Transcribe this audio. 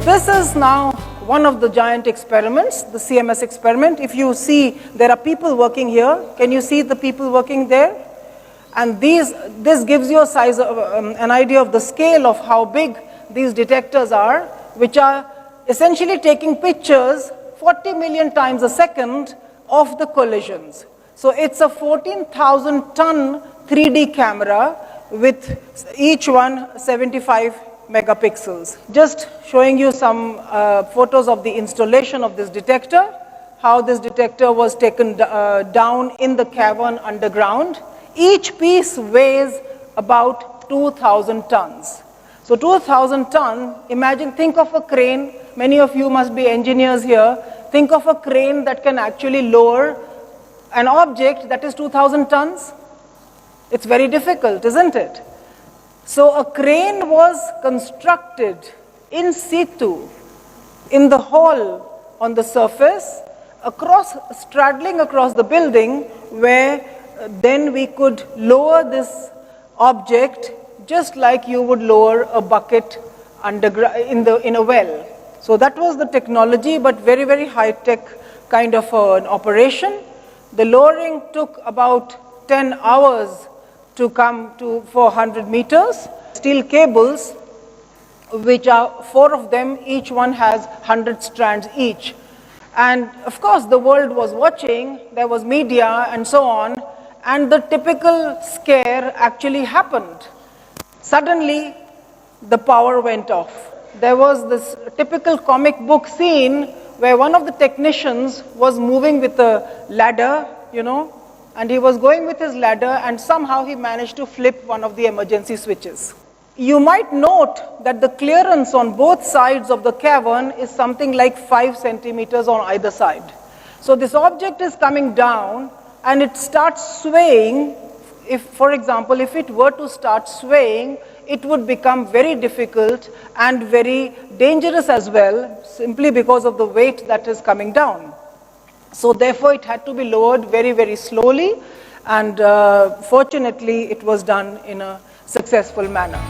this is now one of the giant experiments, the CMS experiment. If you see, there are people working here. Can you see the people working there? And this gives you a size of, an idea of the scale of how big these detectors are, which are essentially taking pictures 40 million times a second of the collisions. So it's a 14,000-ton 3D camera with each one 75 megapixels. Just showing you some photos of the installation of this detector, how this detector was taken down in the cavern underground. Each piece weighs about 2,000 tons. So 2,000 tons, imagine, think of a crane. Many of you must be engineers here. Think of a crane that can actually lower an object that is 2,000 tons. It's very difficult, isn't it? So a crane was constructed in situ, in the hall on the surface, straddling across the building, where then we could lower this object just like you would lower a bucket in a well. So that was the technology, but very, very high-tech kind of an operation. The lowering took about 10 hours to come to 400 meters. Steel cables, which are 4 of them, each one has 100 strands each. And of course, the world was watching, there was media and so on, and the typical scare actually happened. Suddenly, the power went off. There was this typical comic book scene where one of the technicians was moving with a ladder, and he was going with his ladder, and somehow he managed to flip one of the emergency switches. You might note that the clearance on both sides of the cavern is something like 5 centimeters on either side. So this object is coming down and it starts swaying. If, for example, if it were to start swaying, it would become very difficult and very dangerous as well, simply because of the weight that is coming down. So therefore, it had to be lowered very, very slowly, and fortunately, it was done in a successful manner.